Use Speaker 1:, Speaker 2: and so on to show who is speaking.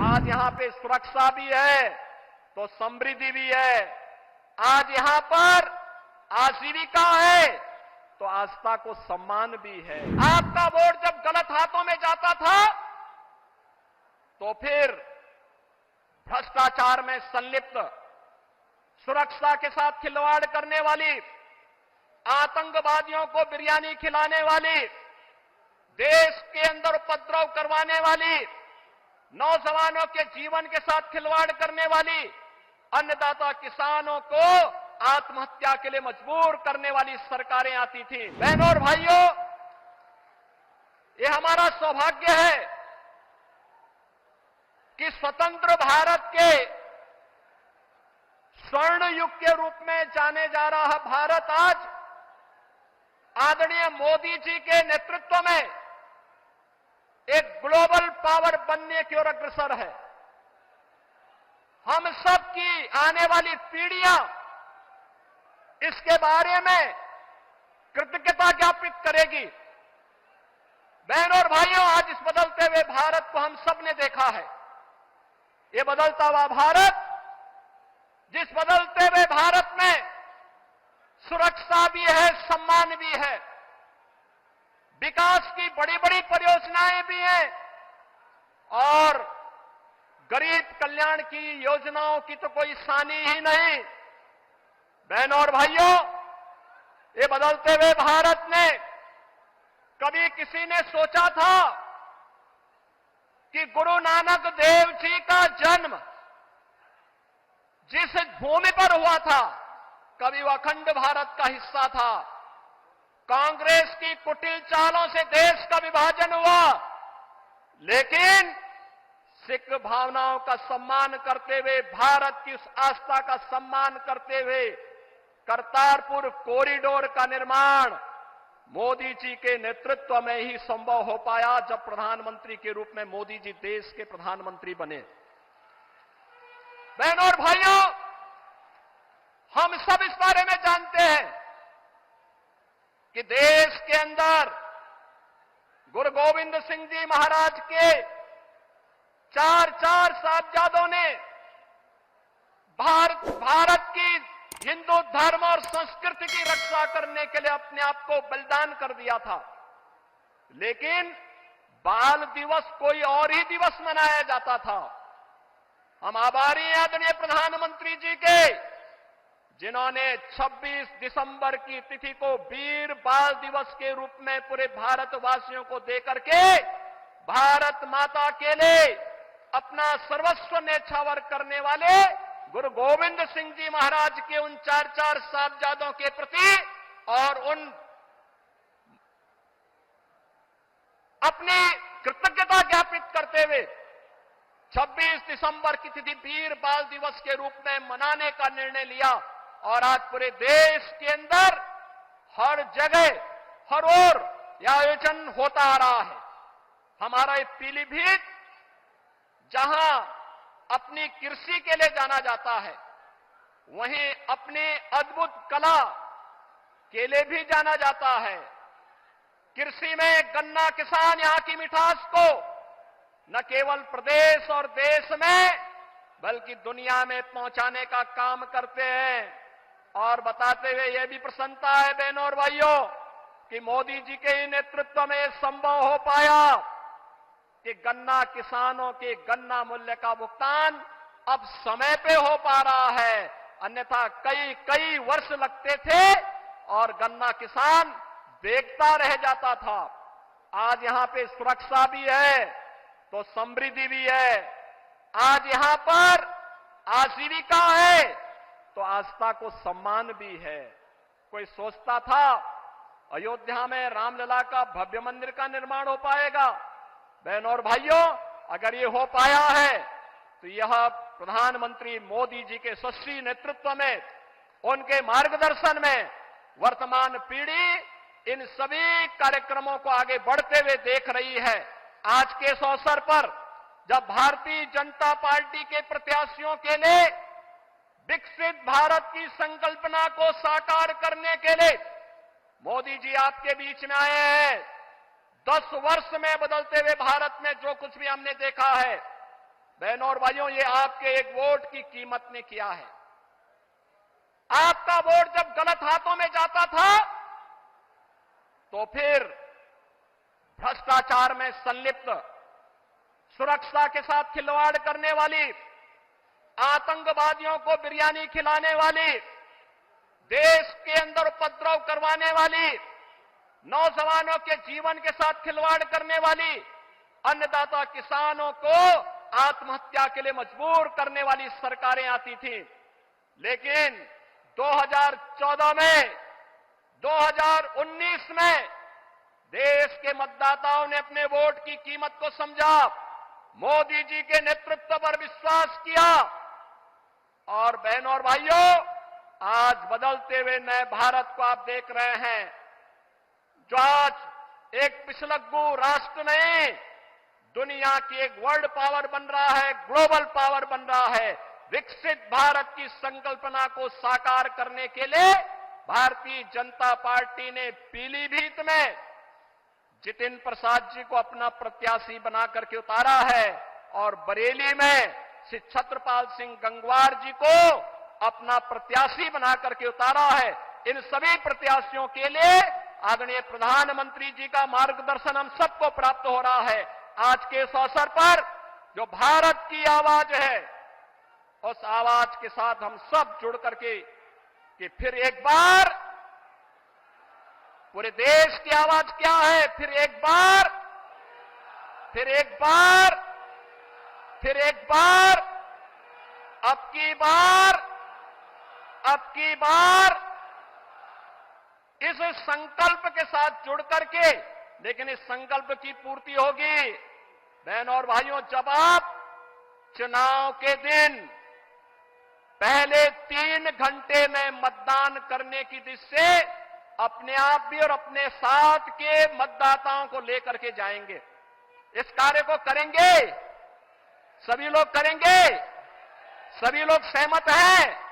Speaker 1: आज यहां पे सुरक्षा भी है तो समृद्धि भी है। आज यहां पर आजीविका है तो आस्था को सम्मान भी है। आपका वोट जब गलत हाथों में जाता था तो फिर भ्रष्टाचार में संलिप्त, सुरक्षा के साथ खिलवाड़ करने वाली, आतंकवादियों को बिरयानी खिलाने वाली, देश के अंदर उपद्रव करवाने वाली, नौजवानों के जीवन के साथ खिलवाड़ करने वाली, अन्नदाता किसानों को आत्महत्या के लिए मजबूर करने वाली सरकारें आती थी। बहनों और भाइयों, ये हमारा सौभाग्य है कि स्वतंत्र भारत के स्वर्ण युग के रूप में जाने जा रहा भारत आज आदरणीय मोदी जी के नेतृत्व में एक ग्लोबल पावर बनने की ओर अग्रसर है। हम सब की आने वाली पीढ़ियां इसके बारे में कृतज्ञता ज्ञापित करेगी। बहनों और भाइयों, आज इस बदलते हुए भारत को हम सब ने देखा है। ये बदलता हुआ भारत, जिस बदलते हुए भारत में सुरक्षा भी है, सम्मान भी है, विकास की बड़ी बड़ी परियोजनाएं भी हैं और गरीब कल्याण की योजनाओं की तो कोई सानी ही नहीं। बहनों और भाइयों, ये बदलते हुए भारत ने कभी किसी ने सोचा था कि गुरु नानक देव जी का जन्म जिस भूमि पर हुआ था, कभी वह अखंड भारत का हिस्सा था। कांग्रेस की कुटिल चालों से देश का विभाजन हुआ, लेकिन सिख भावनाओं का सम्मान करते हुए, भारत की उस आस्था का सम्मान करते हुए करतारपुर कॉरिडोर का निर्माण मोदी जी के नेतृत्व में ही संभव हो पाया, जब प्रधानमंत्री के रूप में मोदी जी देश के प्रधानमंत्री बने। बहनों और भाइयों, हम सब इस बारे में जानते हैं कि देश के अंदर गुरु गोविंद सिंह जी महाराज के चार साहिबजादों ने भारत की हिंदू धर्म और संस्कृति की रक्षा करने के लिए अपने आप को बलिदान कर दिया था। लेकिन बाल दिवस कोई और ही दिवस मनाया जाता था। हम आभारी हैं आदरणीय प्रधानमंत्री जी के, जिन्होंने 26 दिसंबर की तिथि को वीर बाल दिवस के रूप में पूरे भारतवासियों को देकर के भारत माता के लिए अपना सर्वस्व न्यौछावर करने वाले गुरु गोविंद सिंह जी महाराज के उन चार साहिबजादों के प्रति और उन अपनी कृतज्ञता ज्ञापित करते हुए 26 दिसंबर की तिथि वीर बाल दिवस के रूप में मनाने का निर्णय लिया। और आज पूरे देश के अंदर हर जगह हर ओर यह आयोजन होता आ रहा है। हमारा ये पीलीभीत, जहां अपनी कृषि के लिए जाना जाता है, वहीं अपनी अद्भुत कला के लिए भी जाना जाता है। कृषि में गन्ना किसान यहां की मिठास को न केवल प्रदेश और देश में बल्कि दुनिया में पहुंचाने का काम करते हैं। और बताते हुए यह भी प्रसन्नता है बहनों और भाइयों कि मोदी जी के ही नेतृत्व में संभव हो पाया कि गन्ना किसानों के गन्ना मूल्य का भुगतान अब समय पे हो पा रहा है। अन्यथा कई वर्ष लगते थे और गन्ना किसान देखता रह जाता था। आज यहां पे सुरक्षा भी है तो समृद्धि भी है। आज यहां पर आजीविका है तो आस्था को सम्मान भी है। कोई सोचता था अयोध्या में रामलला का भव्य मंदिर का निर्माण हो पाएगा? बहनों और भाइयों, अगर ये हो पाया है तो यह प्रधानमंत्री मोदी जी के यशस्वी नेतृत्व में, उनके मार्गदर्शन में वर्तमान पीढ़ी इन सभी कार्यक्रमों को आगे बढ़ते हुए देख रही है। आज के इस अवसर पर जब भारतीय जनता पार्टी के प्रत्याशियों के लिए विकसित भारत की संकल्पना को साकार करने के लिए मोदी जी आपके बीच में आए हैं, 10 वर्ष में बदलते हुए भारत में जो कुछ भी हमने देखा है, बहनों और भाइयों, ये आपके एक वोट की कीमत ने किया है। आपका वोट जब गलत हाथों में जाता था तो फिर भ्रष्टाचार में संलिप्त, सुरक्षा के साथ खिलवाड़ करने वाली, आतंकवादियों को बिरयानी खिलाने वाली, देश के अंदर उपद्रव करवाने वाली, नौजवानों के जीवन के साथ खिलवाड़ करने वाली, अन्नदाता किसानों को आत्महत्या के लिए मजबूर करने वाली सरकारें आती थी। लेकिन 2014 में, 2019 में देश के मतदाताओं ने अपने वोट की कीमत को समझा, मोदी जी के नेतृत्व पर विश्वास किया और बहनों और भाइयों, आज बदलते हुए नए भारत को आप देख रहे हैं, जो आज एक पिछलग्गू राष्ट्र नहीं, दुनिया की एक वर्ल्ड पावर बन रहा है, ग्लोबल पावर बन रहा है। विकसित भारत की संकल्पना को साकार करने के लिए भारतीय जनता पार्टी ने पीलीभीत में जितिन प्रसाद जी को अपना प्रत्याशी बना करके उतारा है और बरेली में श्री छत्रपाल सिंह गंगवार जी को अपना प्रत्याशी बना करके उतारा है। इन सभी प्रत्याशियों के लिए आदरणीय प्रधानमंत्री जी का मार्गदर्शन हम सबको प्राप्त हो रहा है। आज के इस अवसर पर जो भारत की आवाज है, उस आवाज के साथ हम सब जुड़ करके कि फिर एक बार पूरे देश की आवाज क्या है, फिर एक बार, फिर एक बार, फिर एक बार, अब की बार, अब की बार इस संकल्प के साथ जुड़ करके, लेकिन इस संकल्प की पूर्ति होगी बहनों और भाइयों जब आप चुनाव के दिन पहले 3 घंटे में मतदान करने की दिशा से अपने आप भी और अपने साथ के मतदाताओं को लेकर के जाएंगे। इस कार्य को करेंगे, सभी लोग करेंगे, सभी लोग सहमत हैं।